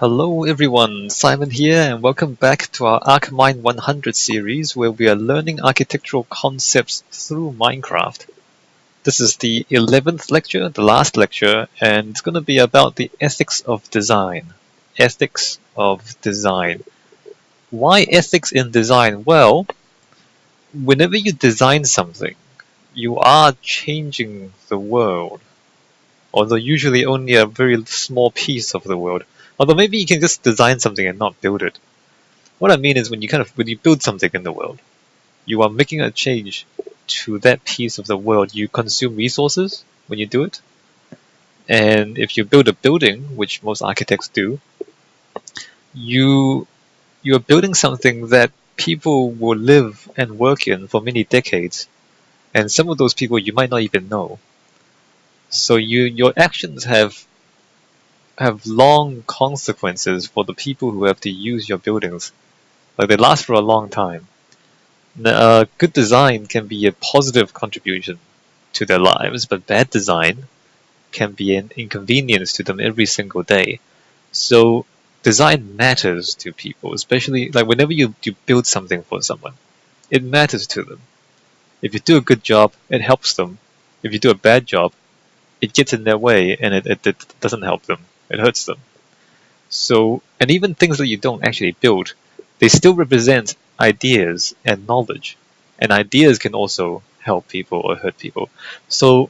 Hello everyone, Simon here and welcome back to our ARCHMINE100 series where we are learning architectural concepts through Minecraft. This is the 11th lecture, the last lecture, and it's going to be about the ethics of design. Ethics of design. Why ethics in design? Well, whenever you design something, you are changing the world, although usually only a very small piece of the world. Although maybe you can just design something and not build it. What I mean is when you build something in the world, you are making a change to that piece of the world. You consume resources when you do it. And if you build a building, which most architects do, you are building something that people will live and work in for many decades. And some of those people you might not even know. So your actions have long consequences for the people who have to use your buildings. Like they last for a long time. Good design can be a positive contribution to their lives, but bad design can be an inconvenience to them every single day. So design matters to people, especially like whenever you build something for someone, it matters to them. If you do a good job, it helps them. If you do a bad job, it gets in their way and it doesn't help them. It hurts them. So, and even things that you don't actually build, they still represent ideas and knowledge. And ideas can also help people or hurt people. So,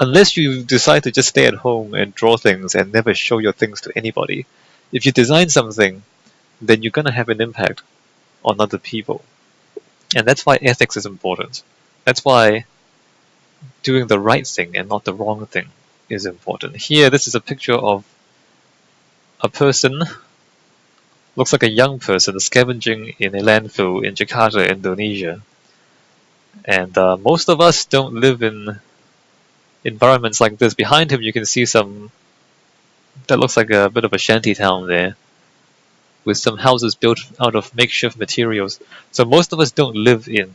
unless you decide to just stay at home and draw things and never show your things to anybody, if you design something, then you're going to have an impact on other people. And that's why ethics is important. That's why doing the right thing and not the wrong thing is important. Here, this is a picture of a person, looks like a young person, scavenging in a landfill in Jakarta, Indonesia. And most of us don't live in environments like this. Behind him you can see that looks like a bit of a shanty town there, with some houses built out of makeshift materials. So most of us don't live in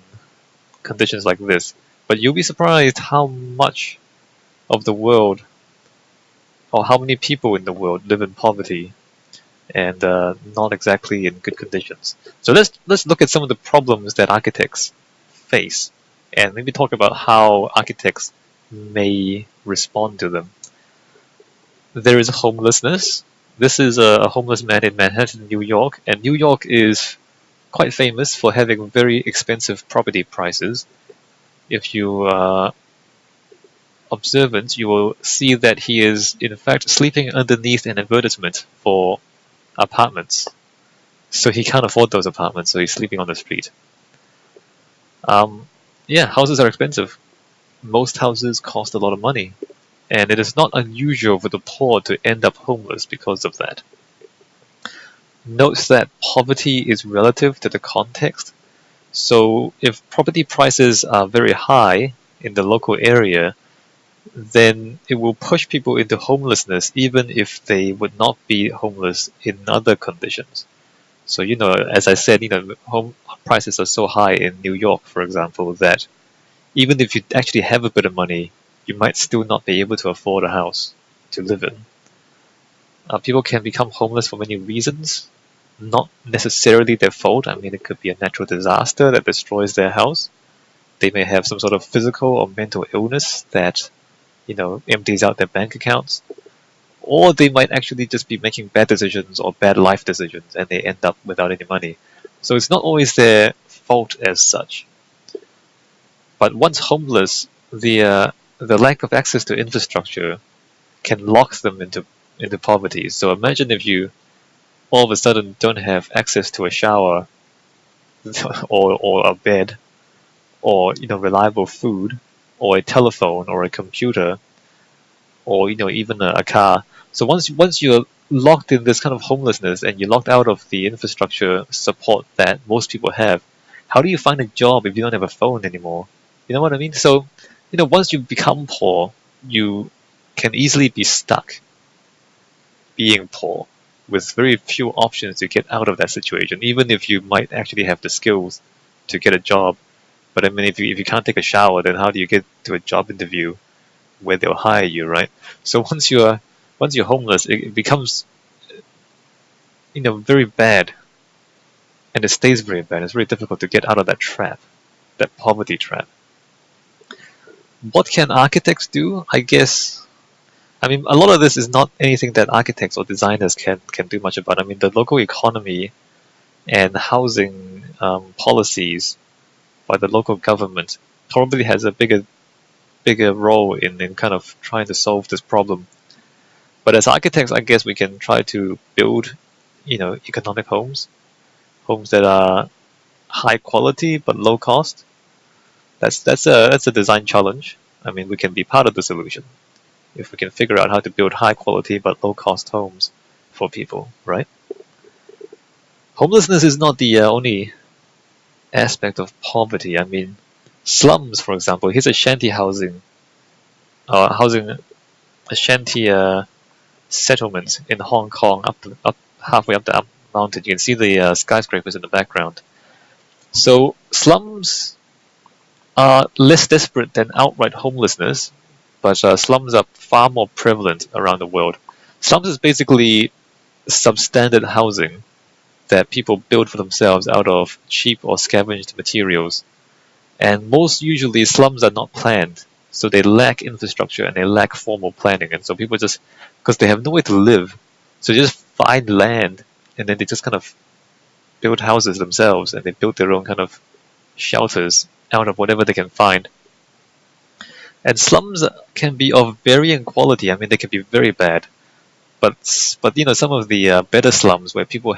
conditions like this. But you'll be surprised how much of the world, or how many people in the world live in poverty and not exactly in good conditions. So let's look at some of the problems that architects face, and maybe talk about how architects may respond to them. There is homelessness. This is a homeless man in Manhattan, New York, and New York is quite famous for having very expensive property prices. If you are observant, you will see that he is in fact sleeping underneath an advertisement for apartments. So he can't afford those apartments, so he's sleeping on the street. Yeah, houses are expensive. Most houses cost a lot of money, and it is not unusual for the poor to end up homeless because of that. Note that poverty is relative to the context. So if property prices are very high in the local area, then it will push people into homelessness even if they would not be homeless in other conditions. So, as I said, home prices are so high in New York, for example, that even if you actually have a bit of money, you might still not be able to afford a house to live in. People can become homeless for many reasons, not necessarily their fault. I mean, it could be a natural disaster that destroys their house. They may have some sort of physical or mental illness that empties out their bank accounts, or they might actually just be making bad decisions or bad life decisions and they end up without any money. So it's not always their fault as such. But once homeless, the lack of access to infrastructure can lock them into poverty. So imagine if you all of a sudden don't have access to a shower or a bed or reliable food, or a telephone, or a computer, or even a car. So once you're locked in this kind of homelessness and you're locked out of the infrastructure support that most people have, how do you find a job if you don't have a phone anymore? You know what I mean? So, once you become poor, you can easily be stuck being poor with very few options to get out of that situation, even if you might actually have the skills to get a job. But I mean, if you can't take a shower, then how do you get to a job interview where they'll hire you, right? So once you're homeless, it becomes very bad, and it stays very bad. It's very difficult to get out of that trap, that poverty trap. What can architects do? I guess, I mean, a lot of this is not anything that architects or designers can do much about. I mean, the local economy and housing policies by the local government probably has a bigger role in kind of trying to solve this problem. But as architects, I guess we can try to build, economic homes that are high quality but low cost. That's a design challenge. I mean, we can be part of the solution if we can figure out how to build high quality but low cost homes for people, right? Homelessness is not the only aspect of poverty. I mean, slums, for example, here's a shanty a shanty settlement in Hong Kong, up halfway up the mountain. You can see the skyscrapers in the background. So slums are less desperate than outright homelessness, but slums are far more prevalent around the world. Slums is basically substandard housing that people build for themselves out of cheap or scavenged materials. And most usually slums are not planned, so they lack infrastructure and they lack formal planning. And so people just, because they have nowhere to live, so they just find land and then they just kind of build houses themselves and they build their own kind of shelters out of whatever they can find. And slums can be of varying quality. I mean, they can be very bad, but some of the better slums where people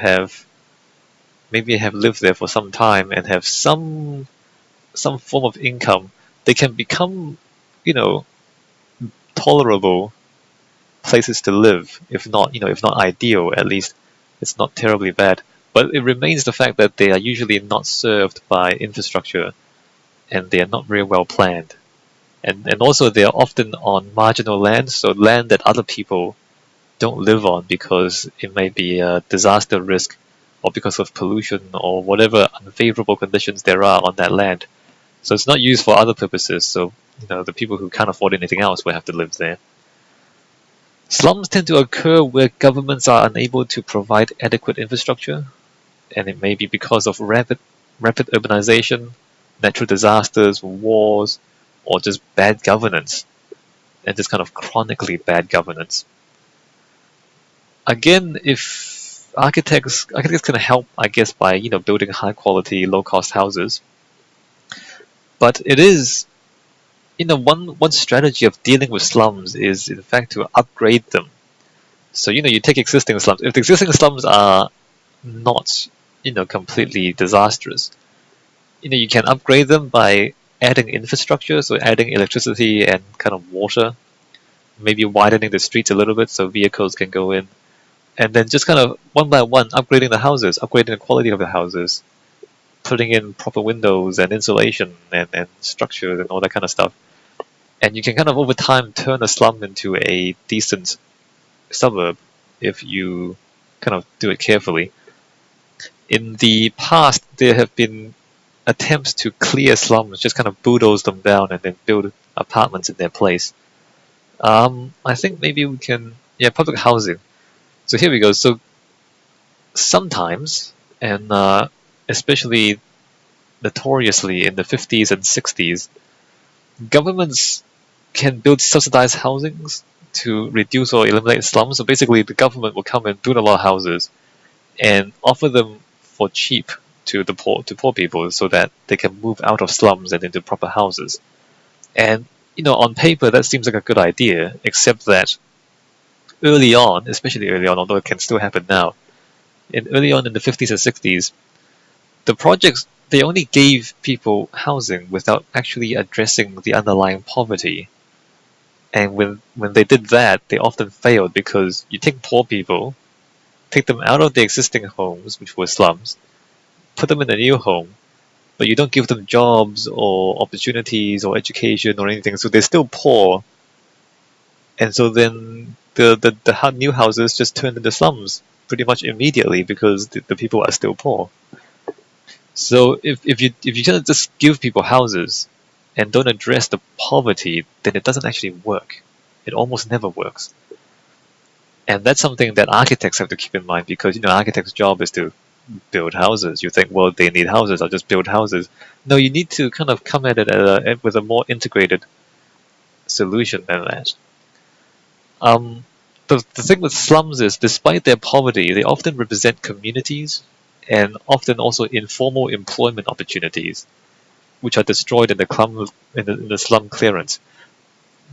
maybe have lived there for some time and have some form of income, they can become, tolerable places to live. If not ideal, at least it's not terribly bad. But it remains the fact that they are usually not served by infrastructure, and they are not very well planned. And also they are often on marginal land, so land that other people don't live on because it may be a disaster risk or because of pollution or whatever unfavorable conditions there are on that land. So it's not used for other purposes, so the people who can't afford anything else will have to live there. Slums tend to occur where governments are unable to provide adequate infrastructure, and it may be because of rapid urbanization, natural disasters, wars, or just bad governance, and just kind of chronically bad governance. Again, if architects can help, I guess, by building high quality, low cost houses, but it is one strategy of dealing with slums is in fact to upgrade them. So you take existing slums. If the existing slums are not completely disastrous, you can upgrade them by adding infrastructure, so adding electricity and kind of water, maybe widening the streets a little bit so vehicles can go in, and then just kind of one by one upgrading the houses, upgrading the quality of the houses, putting in proper windows and insulation and structures and all that kind of stuff. And you can kind of over time turn a slum into a decent suburb if you kind of do it carefully. In the past, there have been attempts to clear slums, just kind of bulldoze them down and then build apartments in their place. I think maybe we can, public housing. So here we go. So sometimes, and especially notoriously in the 50s and 60s, governments can build subsidized housings to reduce or eliminate slums. So basically, the government will come and build a lot of houses and offer them for cheap to poor people, so that they can move out of slums and into proper houses. And on paper, that seems like a good idea, except that early on, especially early on, although it can still happen now, early on in the 50s and 60s, the projects, they only gave people housing without actually addressing the underlying poverty. And when they did that, they often failed because you take poor people, take them out of the existing homes, which were slums, put them in a new home, but you don't give them jobs or opportunities or education or anything, so they're still poor. And so then the new houses just turned into slums pretty much immediately because the people are still poor. So if you kind of just give people houses and don't address the poverty, then it doesn't actually work. It almost never works. And that's something that architects have to keep in mind, because architects' job is to build houses. You think, well, they need houses, I'll just build houses. No, you need to kind of come at it with a more integrated solution than that. The thing with slums is, despite their poverty, they often represent communities and often also informal employment opportunities, which are destroyed in the slum clearance.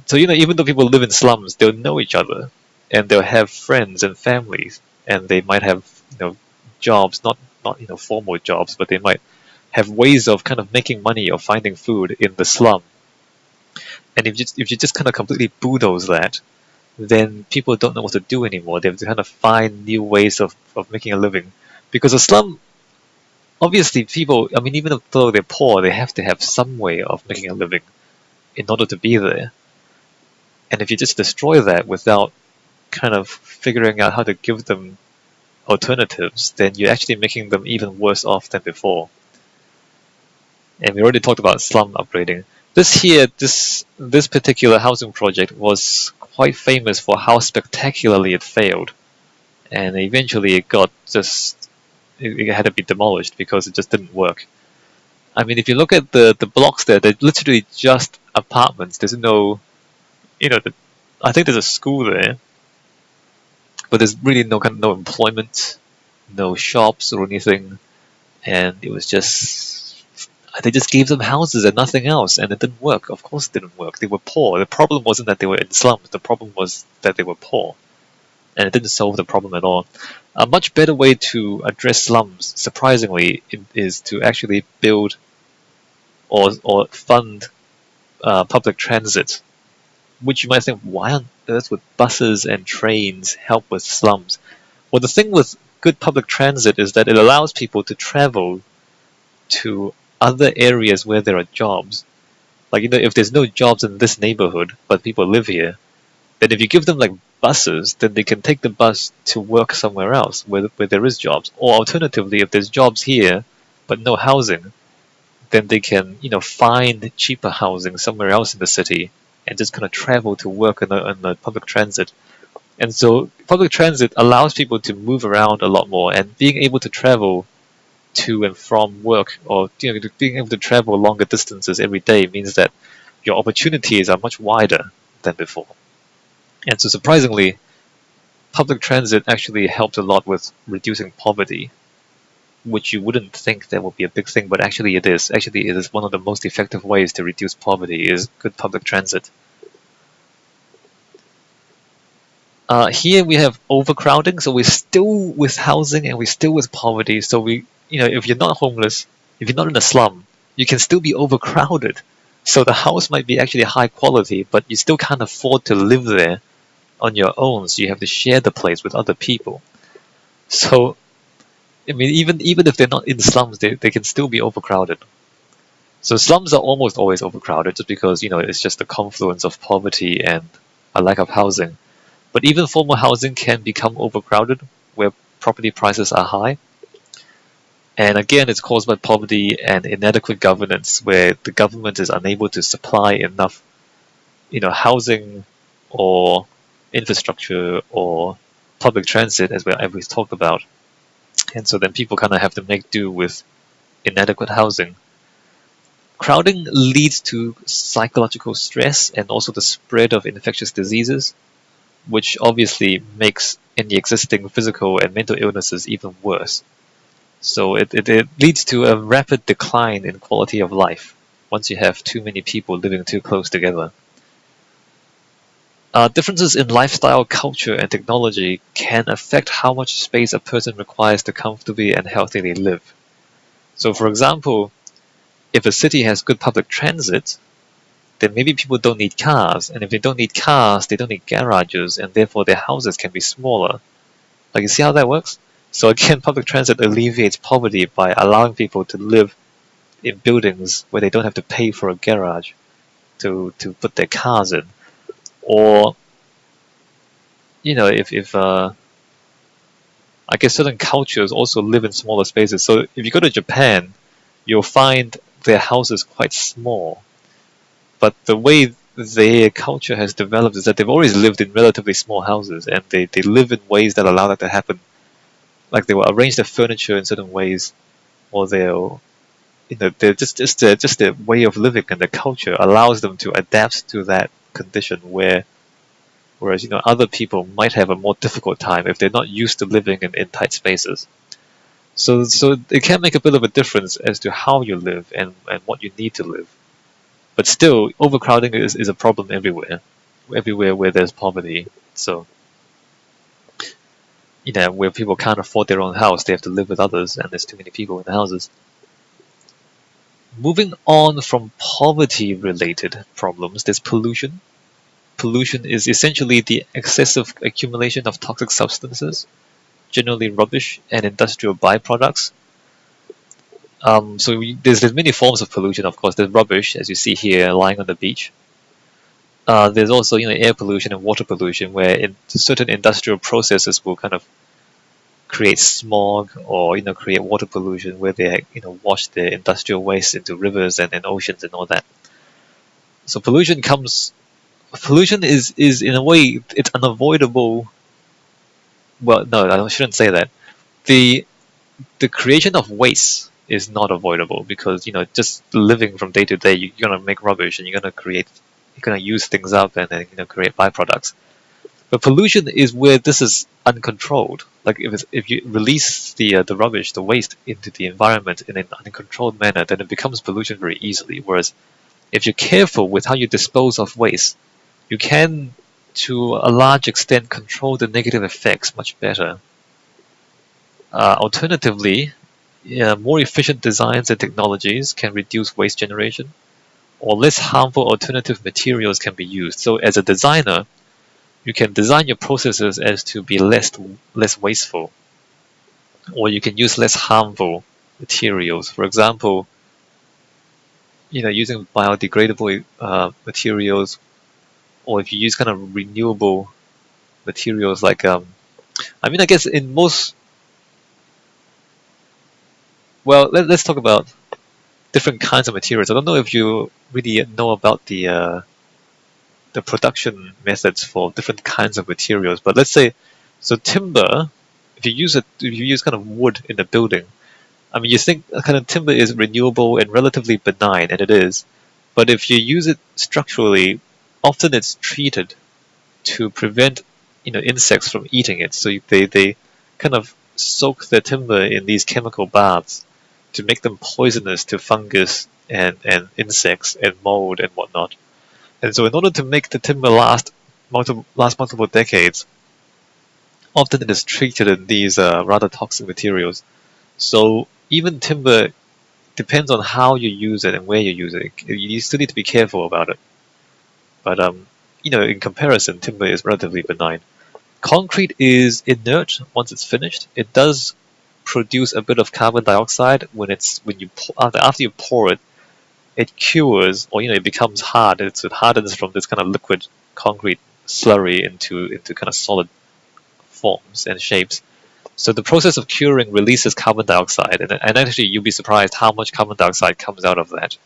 So even though people live in slums, they'll know each other, and they'll have friends and families, and they might have jobs, not formal jobs, but they might have ways of kind of making money or finding food in the slum. And if you just kind of completely bulldoze that, then people don't know what to do anymore. They have to kind of find new ways of making a living. Because a slum, obviously people, I mean, even though they're poor, they have to have some way of making a living in order to be there. And if you just destroy that without kind of figuring out how to give them alternatives, then you're actually making them even worse off than before. And we already talked about slum upgrading. This particular housing project was quite famous for how spectacularly it failed, and eventually it had to be demolished because it just didn't work. I mean, if you look at the blocks there, they're literally just apartments. There's no, I think there's a school there, but there's really no employment, no shops or anything, and it was just. They just gave them houses and nothing else, and it didn't work. Of course it didn't work. They were poor. The problem wasn't that they were in slums. The problem was that they were poor, and it didn't solve the problem at all. A much better way to address slums, surprisingly, is to actually build or fund public transit, which you might think, why on earth would buses and trains help with slums? Well, the thing with good public transit is that it allows people to travel to other areas where there are jobs. Like, if there's no jobs in this neighborhood, but people live here, then if you give them like buses, then they can take the bus to work somewhere else where there is jobs. Or alternatively, if there's jobs here, but no housing, then they can, find cheaper housing somewhere else in the city and just kind of travel to work on the public transit. And so public transit allows people to move around a lot more, and being able to travel to and from work, or being able to travel longer distances every day, means that your opportunities are much wider than before. And so surprisingly, public transit actually helped a lot with reducing poverty, which you wouldn't think that would be a big thing, but actually it is. Actually, it is one of the most effective ways to reduce poverty, is good public transit. Here we have overcrowding, so we're still with housing and we're still with poverty. So if you're not homeless, if you're not in a slum, you can still be overcrowded. So the house might be actually high quality, but you still can't afford to live there on your own, so you have to share the place with other people. So, I mean, even if they're not in slums, they can still be overcrowded. So slums are almost always overcrowded, just because, it's just the confluence of poverty and a lack of housing. But even formal housing can become overcrowded, where property prices are high. And again, it's caused by poverty and inadequate governance, where the government is unable to supply enough, housing or infrastructure or public transit, as we've talked about. And so then people kind of have to make do with inadequate housing. Crowding leads to psychological stress and also the spread of infectious diseases, which obviously makes any existing physical and mental illnesses even worse. So it leads to a rapid decline in quality of life once you have too many people living too close together. Differences in lifestyle, culture, and technology can affect how much space a person requires to comfortably and healthily live. So for example, if a city has good public transit, then maybe people don't need cars, and if they don't need cars, they don't need garages, and therefore their houses can be smaller. Like, you see how that works? So again, public transit alleviates poverty by allowing people to live in buildings where they don't have to pay for a garage to put their cars in. Or, if I guess certain cultures also live in smaller spaces. So if you go to Japan, you'll find their houses quite small. But the way their culture has developed is that they've always lived in relatively small houses, and they live in ways that allow that to happen. Like they will arrange their furniture in certain ways, or they're just their way of living and their culture allows them to adapt to that condition whereas other people might have a more difficult time if they're not used to living in tight spaces. So it can make a bit of a difference as to how you live and what you need to live. But still, overcrowding is a problem everywhere where there's poverty. So, where people can't afford their own house, they have to live with others, and there's too many people in the houses. Moving on from poverty-related problems, there's pollution. Pollution is essentially the excessive accumulation of toxic substances, generally rubbish and industrial byproducts. There's many forms of pollution, of course. There's rubbish, as you see here, lying on the beach. There's also, air pollution and water pollution, where certain industrial processes will kind of create smog or, create water pollution, where they, wash their industrial waste into rivers and oceans and all that. So pollution is in a way, it's unavoidable. Well, no, I shouldn't say that. The creation of waste is not avoidable because, just living from day to day, you're gonna make rubbish and you're gonna use things up and then create byproducts. But pollution is where this is uncontrolled. Like if you release the rubbish, the waste into the environment in an uncontrolled manner, then it becomes pollution very easily. Whereas if you're careful with how you dispose of waste, you can, to a large extent, control the negative effects much better. Alternatively, more efficient designs and technologies can reduce waste generation, or less harmful alternative materials can be used. So as a designer, you can design your processes as to be less wasteful, or you can use less harmful materials. For example, using biodegradable materials, or if you use kind of renewable materials like I guess in most. Well, let's talk about different kinds of materials. I don't know if you really know about the production methods for different kinds of materials, but let's say, so timber, if you use kind of wood in the building, I mean, you think kind of timber is renewable and relatively benign, and it is, but if you use it structurally, often it's treated to prevent insects from eating it. So they kind of soak the timber in these chemical baths to make them poisonous to fungus and insects and mold and whatnot. And so in order to make the timber last multiple decades, often it is treated in these rather toxic materials. So even timber depends on how you use it and where you use it. You still need to be careful about it. But in comparison, timber is relatively benign. Concrete is inert once it's finished. It does produce a bit of carbon dioxide after you pour it. It cures, or it becomes hard. It hardens from this kind of liquid concrete slurry into kind of solid forms and shapes. So the process of curing releases carbon dioxide, and actually you'll be surprised how much carbon dioxide comes out of that.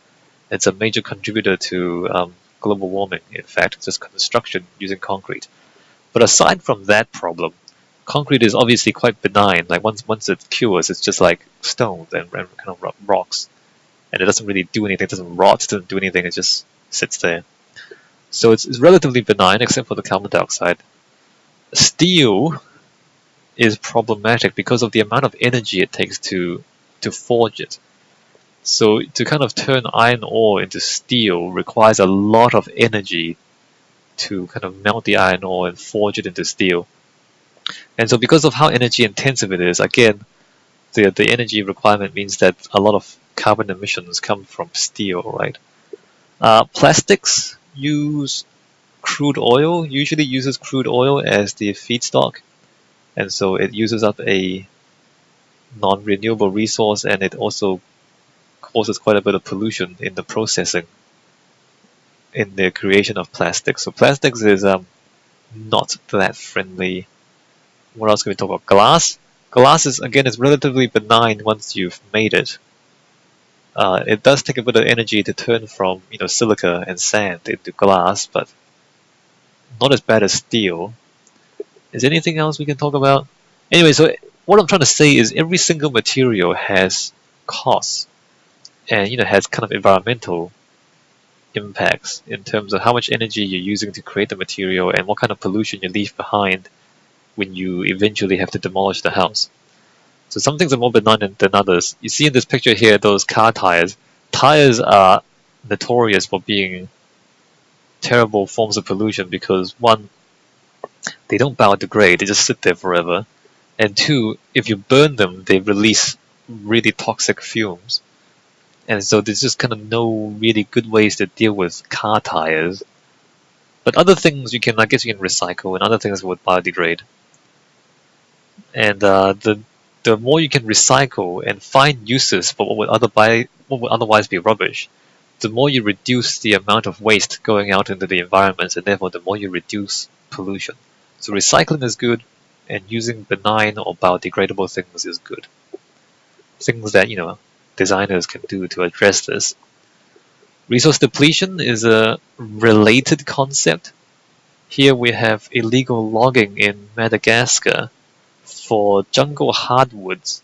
It's a major contributor to global warming, in fact, just construction using concrete. But aside from that problem, concrete is obviously quite benign. Like once it cures, it's just like stones and kind of rocks. And it doesn't really do anything, it doesn't rot, it doesn't do anything, it just sits there. So it's relatively benign, except for the carbon dioxide. Steel is problematic because of the amount of energy it takes to forge it. So to kind of turn iron ore into steel requires a lot of energy to kind of melt the iron ore and forge it into steel. And so because of how energy intensive it is, again, the energy requirement means that a lot of carbon emissions come from steel, right? Plastics usually uses crude oil as the feedstock, and so it uses up a non-renewable resource, and it also causes quite a bit of pollution in the processing, in the creation of plastics. So plastics is not that friendly. What else can we talk about? Glass. Glass is relatively benign once you've made it. It does take a bit of energy to turn from silica and sand into glass, but not as bad as steel. Is there anything else we can talk about? Anyway, so what I'm trying to say is every single material has costs and has kind of environmental impacts in terms of how much energy you're using to create the material and what kind of pollution you leave behind when you eventually have to demolish the house. So some things are more benign than others. You see in this picture here, those car tires. Tires are notorious for being terrible forms of pollution because one, they don't biodegrade, they just sit there forever. And two, if you burn them, they release really toxic fumes. And so there's just kind of no really good ways to deal with car tires. But other things I guess you can recycle, and other things would biodegrade. And the more you can recycle and find uses for what would otherwise be rubbish, the more you reduce the amount of waste going out into the environment, and therefore the more you reduce pollution. So recycling is good, and using benign or biodegradable things is good. Things that designers can do to address this. Resource depletion is a related concept. Here we have illegal logging in Madagascar for jungle hardwoods.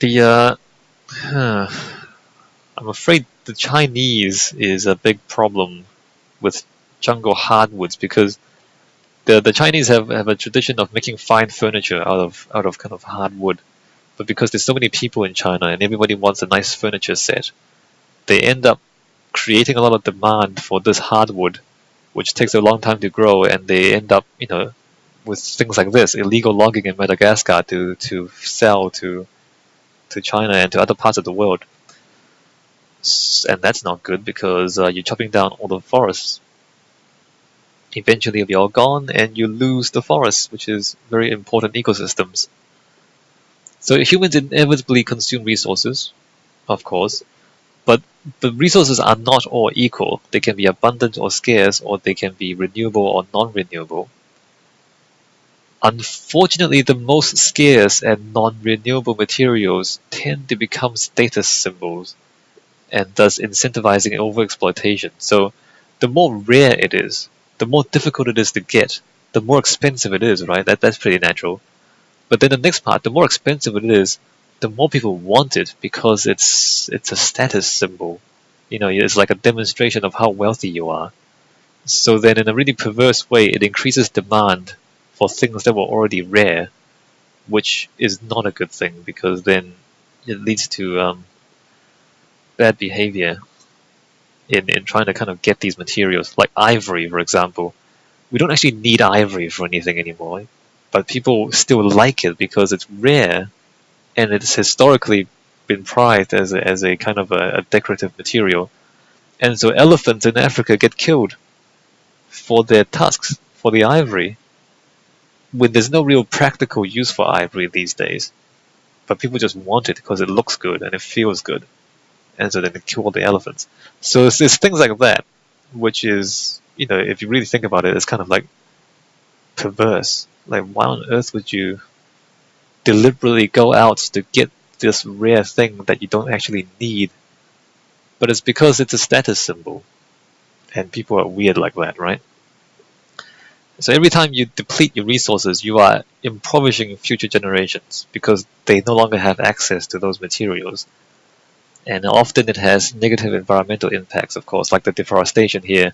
I'm afraid the Chinese is a big problem with jungle hardwoods because the Chinese have a tradition of making fine furniture out of kind of hardwood, but because there's so many people in China and everybody wants a nice furniture set, they end up creating a lot of demand for this hardwood, which takes a long time to grow, and they end up with things like this illegal logging in Madagascar to sell to China and to other parts of the world. And that's not good because you're chopping down all the forests. Eventually it'll be all gone and you lose the forests, which is very important ecosystems. So humans inevitably consume resources, of course, but the resources are not all equal. They can be abundant or scarce, or they can be renewable or non-renewable. Unfortunately, the most scarce and non-renewable materials tend to become status symbols, and thus incentivizing overexploitation. So the more rare it is, the more difficult it is to get, the more expensive it is, right? That's pretty natural. But then the next part, the more expensive it is, the more people want it because it's a status symbol. It's like a demonstration of how wealthy you are. So then in a really perverse way, it increases demand for things that were already rare, which is not a good thing because then it leads to bad behavior in trying to kind of get these materials, like ivory, for example. We don't actually need ivory for anything anymore, but people still like it because it's rare and it's historically been prized as a kind of a decorative material. And so elephants in Africa get killed for their tusks, for the ivory, when there's no real practical use for ivory these days. But people just want it because it looks good and it feels good. And so then they kill all the elephants. So it's things like that, which is, if you really think about it, it's kind of like perverse. Like, why on earth would you deliberately go out to get this rare thing that you don't actually need? But it's because it's a status symbol. And people are weird like that, right? So every time you deplete your resources, you are impoverishing future generations because they no longer have access to those materials. And often it has negative environmental impacts, of course, like the deforestation here.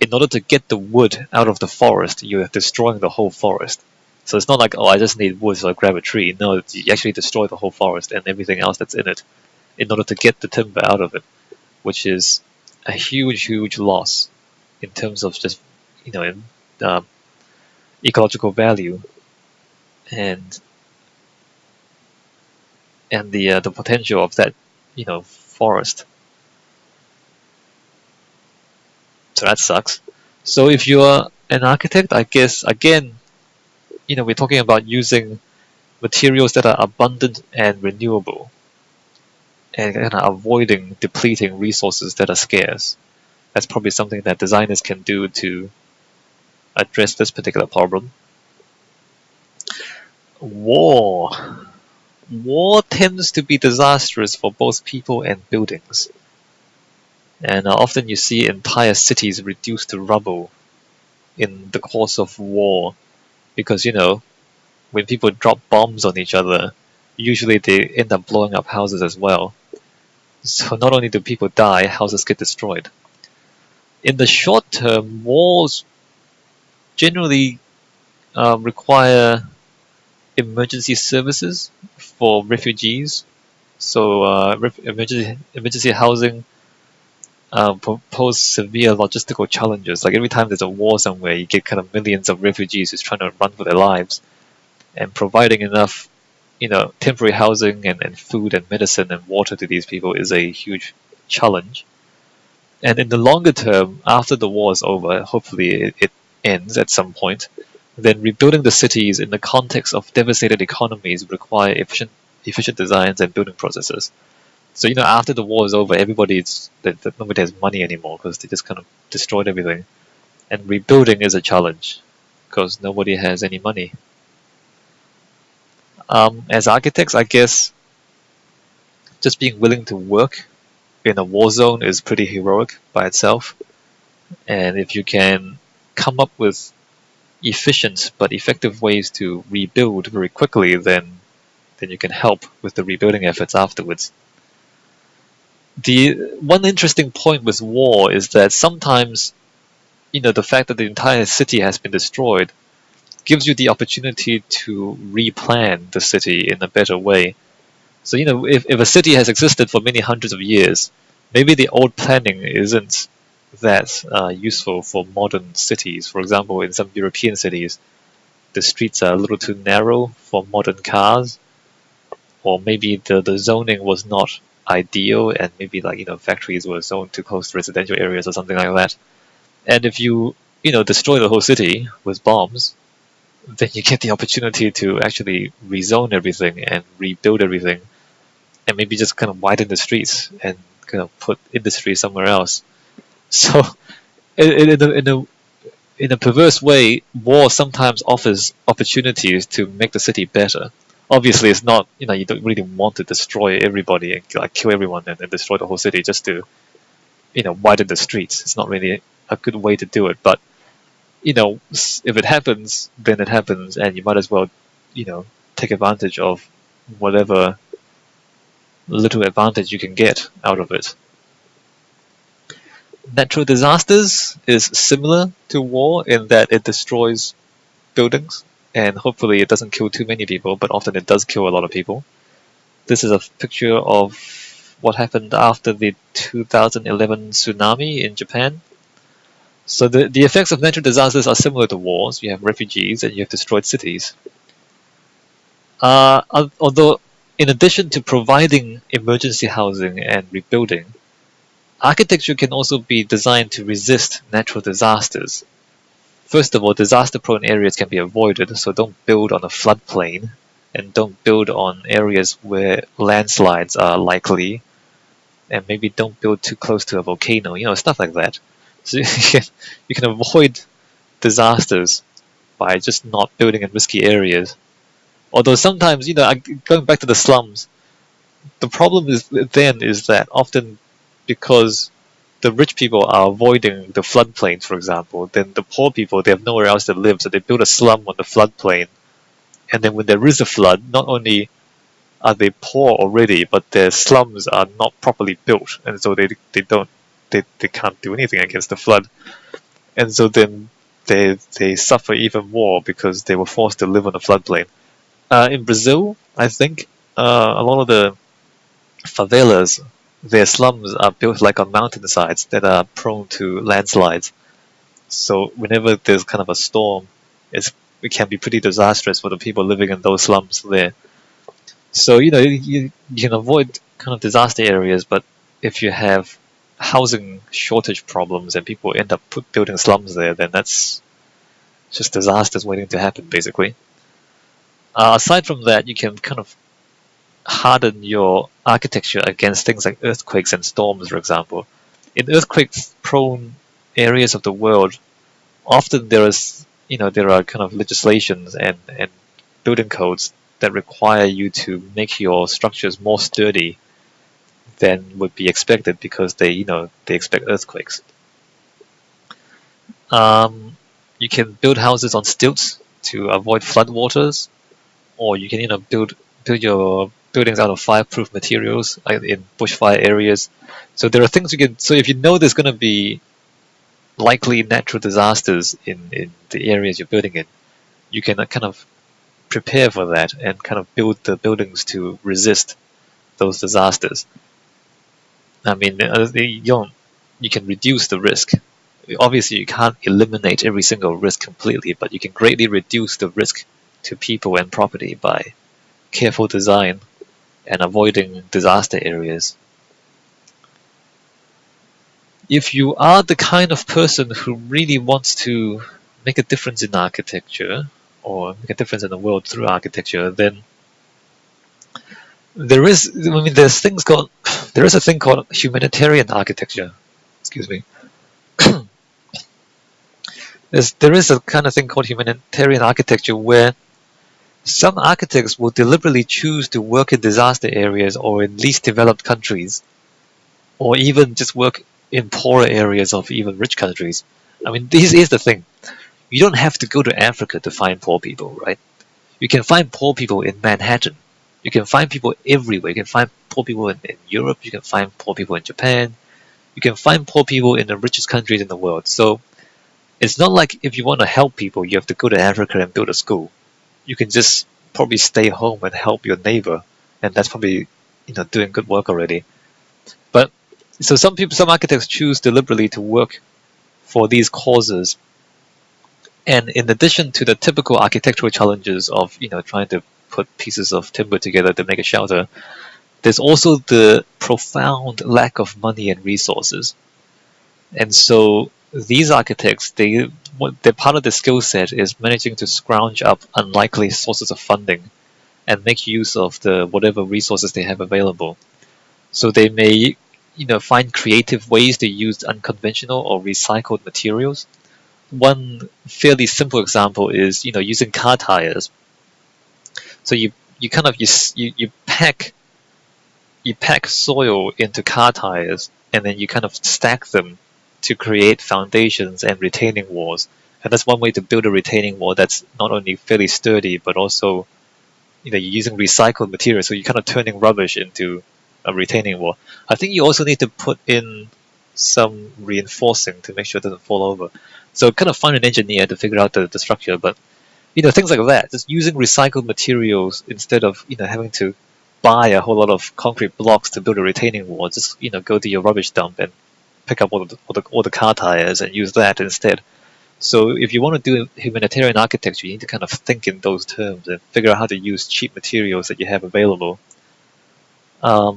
In order to get the wood out of the forest, you're destroying the whole forest. So it's not like, oh, I just need wood, so I grab a tree. No, you actually destroy the whole forest and everything else that's in it in order to get the timber out of it, which is a huge, huge loss in terms of just, ecological value and the potential of that forest. So that sucks. So if you're an architect, I guess again, we're talking about using materials that are abundant and renewable, and kind of avoiding depleting resources that are scarce. That's probably something that designers can do to address this particular problem. War. war tends to be disastrous for both people and buildings. And often you see entire cities reduced to rubble in the course of war because, when people drop bombs on each other, usually they end up blowing up houses as well. So not only do people die, houses get destroyed. In the short term, wars generally require emergency services for refugees. So emergency housing pose severe logistical challenges. Like every time there's a war somewhere, you get kind of millions of refugees who's trying to run for their lives, and providing enough, temporary housing and food and medicine and water to these people is a huge challenge. And in the longer term, after the war is over, hopefully it ends at some point, then rebuilding the cities in the context of devastated economies require efficient designs and building processes. So, after the war is over, nobody has money anymore because they just kind of destroyed everything. And rebuilding is a challenge because nobody has any money. As architects, I guess just being willing to work in a war zone is pretty heroic by itself. And if you can come up with efficient but effective ways to rebuild very quickly, then you can help with the rebuilding efforts afterwards. The one interesting point with war is that sometimes, the fact that the entire city has been destroyed gives you the opportunity to replan the city in a better way. So, if a city has existed for many hundreds of years, maybe the old planning isn't that useful for modern cities. For example, in some European cities, the streets are a little too narrow for modern cars, or maybe the zoning was not ideal, and maybe factories were zoned too close to residential areas or something like that. And if you destroy the whole city with bombs, then you get the opportunity to actually rezone everything and rebuild everything, and maybe just kind of widen the streets and kind of put industry somewhere else. So, in a perverse way, war sometimes offers opportunities to make the city better. Obviously, it's not, you don't really want to destroy everybody and kill everyone and destroy the whole city just to, widen the streets. It's not really a good way to do it. But, if it happens, then it happens, and you might as well, take advantage of whatever little advantage you can get out of it. Natural disasters is similar to war in that it destroys buildings, and hopefully it doesn't kill too many people, but often it does kill a lot of people. This is a picture of what happened after the 2011 tsunami in Japan. So the effects of natural disasters are similar to wars. You have refugees and you have destroyed cities. Although, in addition to providing emergency housing and rebuilding, architecture can also be designed to resist natural disasters. First of all, disaster-prone areas can be avoided, so don't build on a floodplain, and don't build on areas where landslides are likely, and maybe don't build too close to a volcano, stuff like that. So you can avoid disasters by just not building in risky areas. Although sometimes, going back to the slums, the problem is that often because the rich people are avoiding the floodplains, for example, then the poor people, they have nowhere else to live, so they build a slum on the floodplain. And then when there is a flood, not only are they poor already, but their slums are not properly built, and so they can't do anything against the flood. And so then they suffer even more because they were forced to live on the floodplain. In Brazil, I think a lot of the favelas, their slums are built like on mountainsides that are prone to landslides. So whenever there's kind of a storm, it can be pretty disastrous for the people living in those slums there. So you can avoid kind of disaster areas, but if you have housing shortage problems and people end up building slums there, then that's just disasters waiting to happen, basically. Aside from that, you can kind of harden your architecture against things like earthquakes and storms, for example. In earthquake-prone areas of the world, often there are kind of legislations and building codes that require you to make your structures more sturdy than would be expected because they expect earthquakes. You can build houses on stilts to avoid floodwaters, or you can build your buildings out of fireproof materials in bushfire areas. So there are things you can. So if you know there's going to be likely natural disasters in the areas you're building in, you can kind of prepare for that and kind of build the buildings to resist those disasters. I mean, you can reduce the risk. Obviously, you can't eliminate every single risk completely, but you can greatly reduce the risk to people and property by careful design and avoiding disaster areas. If you are the kind of person who really wants to make a difference in architecture or make a difference in the world through architecture, then there is a thing called humanitarian architecture. Excuse me. There is a kind of thing called humanitarian architecture where some architects will deliberately choose to work in disaster areas or in least developed countries, or even just work in poorer areas of even rich countries. I mean, this is the thing. You don't have to go to Africa to find poor people, right? You can find poor people in Manhattan. You can find people everywhere. You can find poor people in Europe. You can find poor people in Japan. You can find poor people in the richest countries in the world. So it's not like if you want to help people, you have to go to Africa and build a school. You can just probably stay home and help your neighbor, and that's probably doing good work already. But so some architects choose deliberately to work for these causes, and in addition to the typical architectural challenges of trying to put pieces of timber together to make a shelter, there's also the profound lack of money and resources. And so these architects, their part of the skill set is managing to scrounge up unlikely sources of funding and make use of the whatever resources they have available. So they may find creative ways to use unconventional or recycled materials. One fairly simple example is using car tires. So you pack soil into car tires, and then you kind of stack them to create foundations and retaining walls. And that's one way to build a retaining wall that's not only fairly sturdy, but also you're using recycled material, so you're kind of turning rubbish into a retaining wall. I think you also need to put in some reinforcing to make sure it doesn't fall over. So kind of find an engineer to figure out the structure, but things like that. Just using recycled materials instead of having to buy a whole lot of concrete blocks to build a retaining wall. Just go to your rubbish dump and pick up all the car tires and use that instead. So if you want to do humanitarian architecture, you need to kind of think in those terms and figure out how to use cheap materials that you have available. I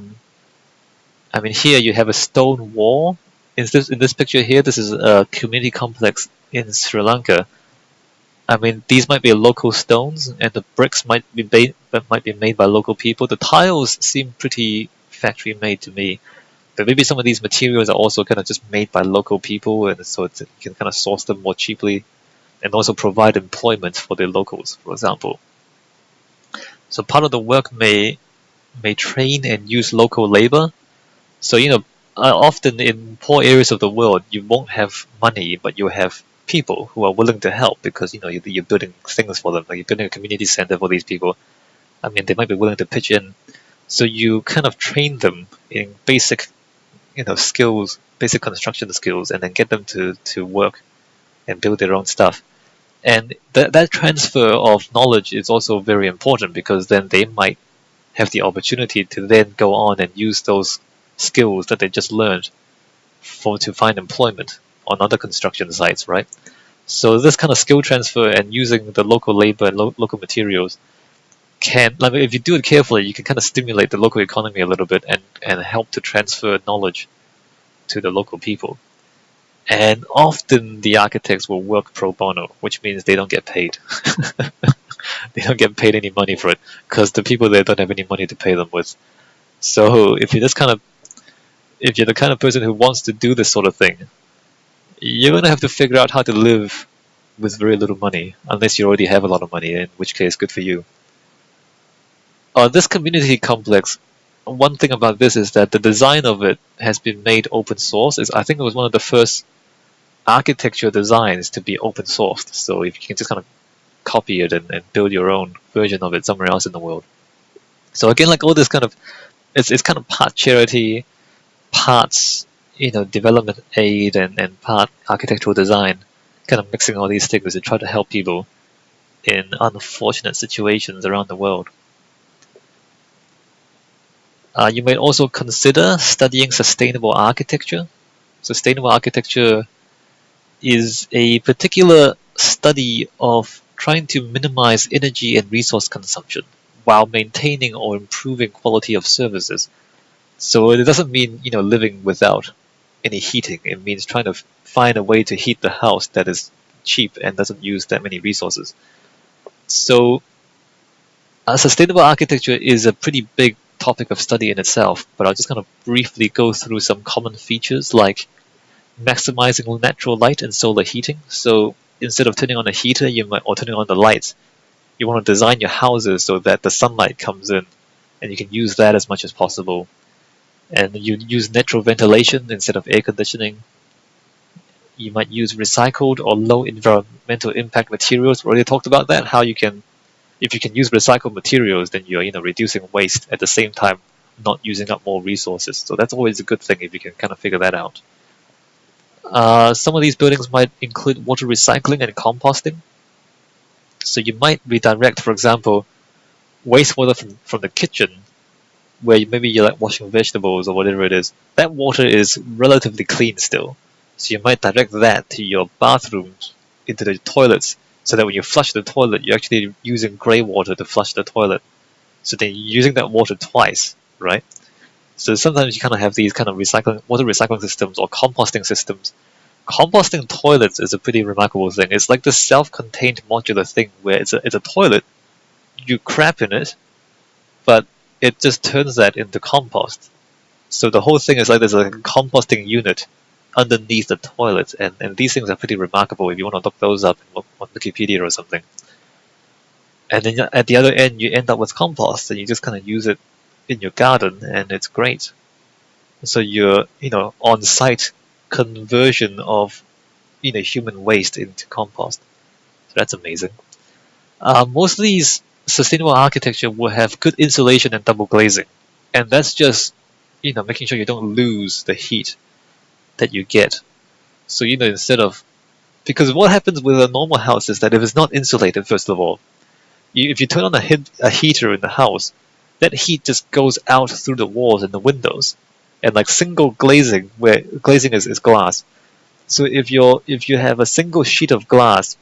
mean, here you have a stone wall. In this picture here, this is a community complex in Sri Lanka. I mean, these might be local stones, and the bricks might be made by local people. The tiles seem pretty factory made to me, but maybe some of these materials are also kind of just made by local people, and so you can kind of source them more cheaply, and also provide employment for the locals, for example. So part of the work may train and use local labor. So often in poor areas of the world, you won't have money, but you have people who are willing to help because you're building things for them. Like you're building a community center for these people. I mean, they might be willing to pitch in. So you kind of train them in basic, skills, basic construction skills, and then get them to work and build their own stuff. And that transfer of knowledge is also very important because then they might have the opportunity to then go on and use those skills that they just learned to find employment on other construction sites, right? So this kind of skill transfer and using the local labor and local materials if you do it carefully, you can kind of stimulate the local economy a little bit and help to transfer knowledge to the local people. And often the architects will work pro bono, which means they don't get paid. They don't get paid any money for it because the people there don't have any money to pay them with. So if you're the kind of person who wants to do this sort of thing, you're going to have to figure out how to live with very little money, unless you already have a lot of money, in which case, good for you. This community complex, one thing about this is that the design of it has been made open source. I think it was one of the first architecture designs to be open sourced. So if you can just kind of copy it and build your own version of it somewhere else in the world. So again, like all this kind of, it's kind of part charity, parts, development aid and part architectural design, kind of mixing all these things to try to help people in unfortunate situations around the world. You might also consider studying sustainable architecture. Sustainable architecture is a particular study of trying to minimize energy and resource consumption while maintaining or improving quality of services. So it doesn't mean living without any heating. It means trying to find a way to heat the house that is cheap and doesn't use that many resources. So sustainable architecture is a pretty big topic of study in itself, but I'll just kind of briefly go through some common features like maximizing natural light and solar heating. So instead of turning on a heater or turning on the lights, you want to design your houses so that the sunlight comes in and you can use that as much as possible. And you use natural ventilation instead of air conditioning. You might use recycled or low environmental impact materials. We already talked about that, how if you can use recycled materials, then you're reducing waste at the same time not using up more resources. So that's always a good thing if you can kind of figure that out. Some of these buildings might include water recycling and composting. So you might redirect, for example, wastewater from the kitchen, where maybe you're like washing vegetables or whatever it is. That water is relatively clean still. So you might direct that to your bathrooms, into the toilets, so that when you flush the toilet, you're actually using grey water to flush the toilet. So then you're using that water twice, right? So sometimes you kind of have these kind of water recycling systems or composting systems. Composting toilets is a pretty remarkable thing. It's like this self-contained modular thing where it's a toilet, you crap in it, but it just turns that into compost. So the whole thing is like there's a composting unit underneath the toilet, and these things are pretty remarkable if you want to look those up on Wikipedia or something. And then at the other end, you end up with compost, and you just kind of use it in your garden, and it's great. So you're, on-site conversion of, human waste into compost. So that's amazing. Most of these sustainable architecture will have good insulation and double glazing, and that's just, making sure you don't lose the heat that you get. So, because what happens with a normal house is that if it's not insulated, first of all, if you turn on a heater in the house, that heat just goes out through the walls and the windows. And like single glazing, where glazing is glass. So if you have a single sheet of glass,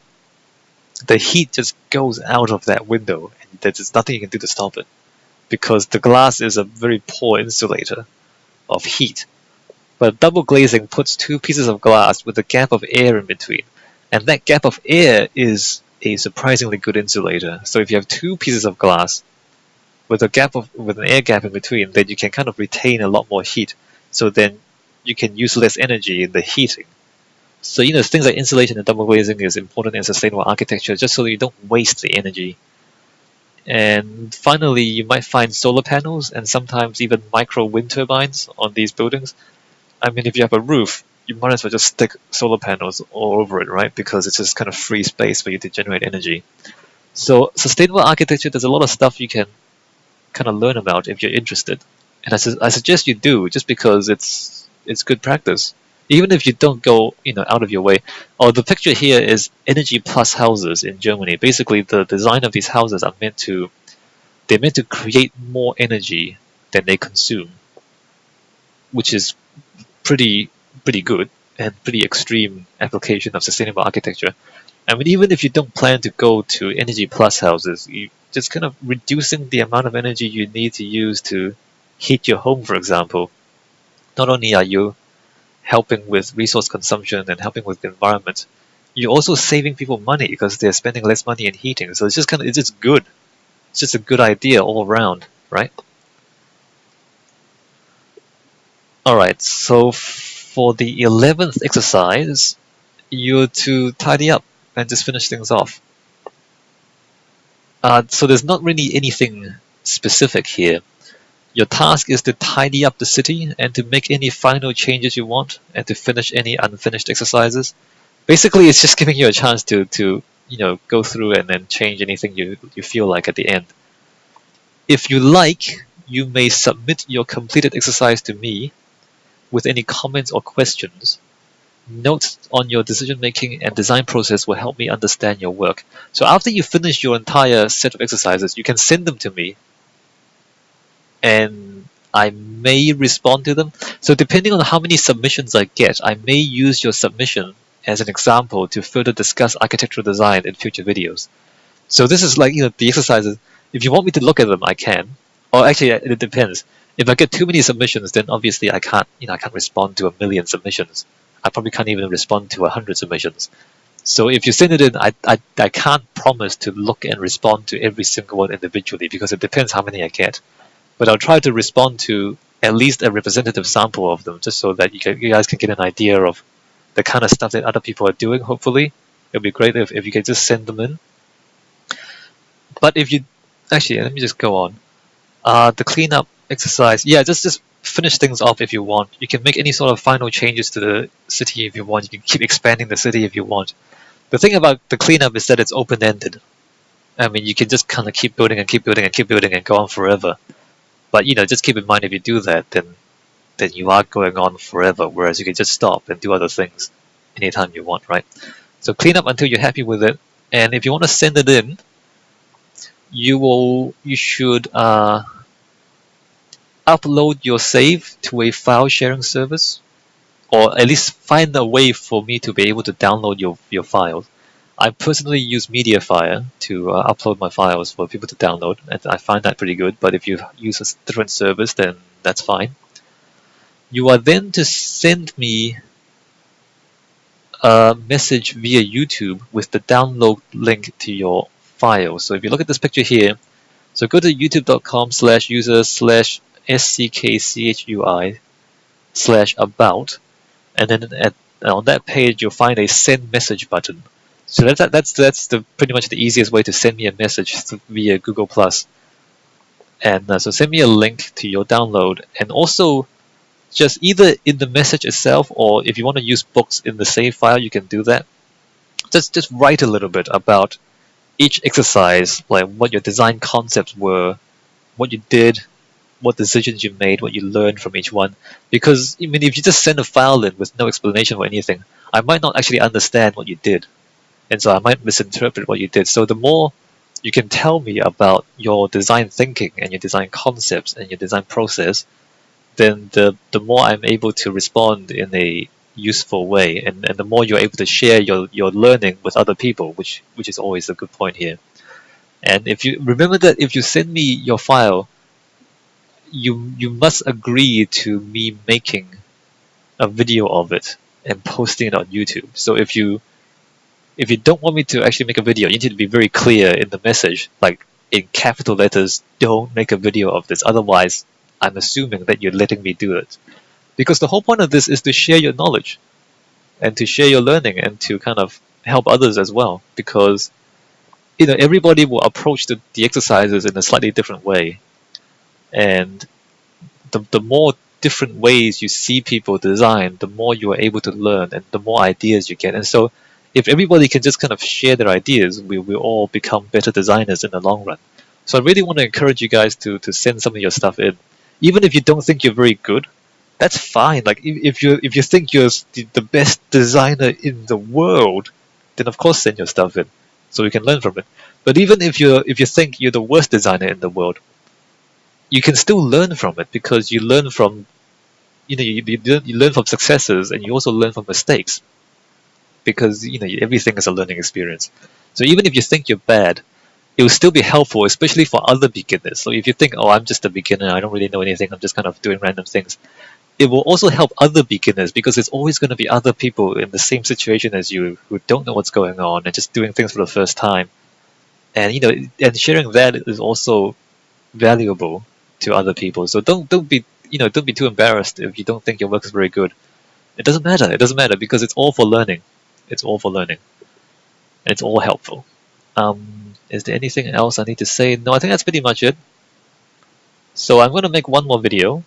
the heat just goes out of that window, and there's nothing you can do to stop it, because the glass is a very poor insulator of heat. But double glazing puts two pieces of glass with a gap of air in between, and that gap of air is a surprisingly good insulator. So if you have two pieces of glass with an air gap in between, then you can kind of retain a lot more heat. So then you can use less energy in the heating. So things like insulation and double glazing is important in sustainable architecture, just so you don't waste the energy. And finally, you might find solar panels and sometimes even micro wind turbines on these buildings. I mean, if you have a roof, you might as well just stick solar panels all over it, right? Because it's just kind of free space for you to generate energy. So sustainable architecture, there's a lot of stuff you can kind of learn about if you're interested. And I suggest you do, just because it's good practice. Even if you don't go, out of your way. Oh, the picture here is Energy Plus houses in Germany. Basically, the design of these houses are meant to create more energy than they consume, which is pretty good and pretty extreme application of sustainable architecture. I mean, even if you don't plan to go to Energy Plus houses, you just kind of reducing the amount of energy you need to use to heat your home, for example. Not only are you helping with resource consumption and helping with the environment, you're also saving people money because they're spending less money in heating. So it's just good. It's just a good idea all around, right? Alright, so for the 11th exercise, you're to tidy up and just finish things off. So there's not really anything specific here. Your task is to tidy up the city and to make any final changes you want and to finish any unfinished exercises. Basically, it's just giving you a chance to go through and then change anything you feel like at the end. If you like, you may submit your completed exercise to me with any comments or questions. Notes on your decision-making and design process will help me understand your work. So after you finish your entire set of exercises, you can send them to me, and I may respond to them. So depending on how many submissions I get, I may use your submission as an example to further discuss architectural design in future videos. So this is like, the exercises. If you want me to look at them, I can. Or actually, it depends. If I get too many submissions, then obviously I can't respond to 1,000,000 submissions. I probably can't even respond to 100 submissions. So if you send it in, I can't promise to look and respond to every single one individually because it depends how many I get. But I'll try to respond to at least a representative sample of them, just so that you guys can get an idea of the kind of stuff that other people are doing, hopefully. It'll be great if you can just send them in. But if you... Actually, let me just go on. The cleanup exercise, yeah, just finish things off if you want. You can make any sort of final changes to the city if you want. You can keep expanding the city if you want. The thing about the cleanup is that it's open-ended. I mean, you can just kind of keep building and keep building and keep building and go on forever. But just keep in mind, if you do that, then you are going on forever, whereas you can just stop and do other things anytime you want, right? So clean up until you're happy with it, and if you want to send it in, you should upload your save to a file sharing service, or at least find a way for me to be able to download your files. I personally use Mediafire to upload my files for people to download, and I find that pretty good, but if you use a different service, then that's fine. You are then to send me a message via YouTube with the download link to your file. So if you look at this picture here, so go to youtube.com/user/SCKCHUI/about, and then on that page you'll find a send message button. So that's pretty much the easiest way to send me a message via Google+. And so send me a link to your download, and also just either in the message itself, or if you want to use books in the save file, you can do that. Just write a little bit about each exercise, like what your design concepts were, what you did, what decisions you made, what you learned from each one. Because I mean, if you just send a file in with no explanation or anything, I might not actually understand what you did. And so I might misinterpret what you did. So the more you can tell me about your design thinking and your design concepts and your design process, then the more I'm able to respond in a useful way, and the more you're able to share your learning with other people, which is always a good point here. And if you remember that if you send me your file, you must agree to me making a video of it and posting it on YouTube. So if you don't want me to actually make a video, you need to be very clear in the message, like in capital letters, don't make a video of this. Otherwise, I'm assuming that you're letting me do it. Because the whole point of this is to share your knowledge and to share your learning and to kind of help others as well. Because everybody will approach the exercises in a slightly different way. And the more different ways you see people design, the more you are able to learn and the more ideas you get. And so if everybody can just kind of share their ideas, we will all become better designers in the long run. So I really want to encourage you guys to send some of your stuff in. Even if you don't think you're very good, that's fine. Like if you think you're the best designer in the world, then of course send your stuff in, so we can learn from it. But even if you think you're the worst designer in the world, you can still learn from it, because you learn from you learn from successes, and you also learn from mistakes, because everything is a learning experience. So even if you think you're bad, it will still be helpful, especially for other beginners. So if you think, oh, I'm just a beginner, I don't really know anything, I'm just kind of doing random things, it will also help other beginners, because there's always going to be other people in the same situation as you who don't know what's going on and just doing things for the first time. And and sharing that is also valuable to other people. So don't be too embarrassed if you don't think your work is very good. It doesn't matter. It doesn't matter, because it's all for learning. It's all for learning. And it's all helpful. Is there anything else I need to say? No, I think that's pretty much it. So I'm going to make one more video.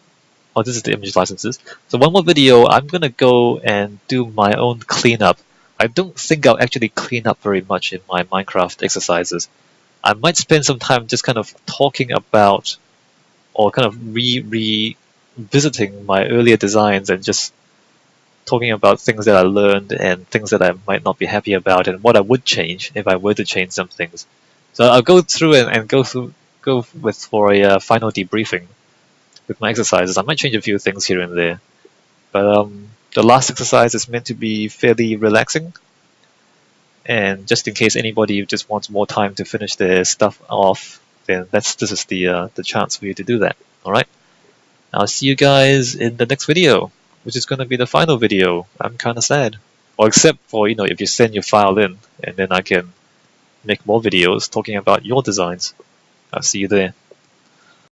Oh, this is the image licenses. So one more video, I'm going to go and do my own cleanup. I don't think I'll actually clean up very much in my Minecraft exercises. I might spend some time just kind of talking about or kind of revisiting my earlier designs and just talking about things that I learned and things that I might not be happy about and what I would change if I were to change some things. So I'll go through and go with for a final debriefing with my exercises. I might change a few things here and there, but the last exercise is meant to be fairly relaxing, and just in case anybody just wants more time to finish their stuff off, then this is the chance for you to do that. All right. I'll see you guys in the next video, which is going to be the final video. I'm kind of sad. Well, except for, if you send your file in, and then I can make more videos talking about your designs. I'll see you there.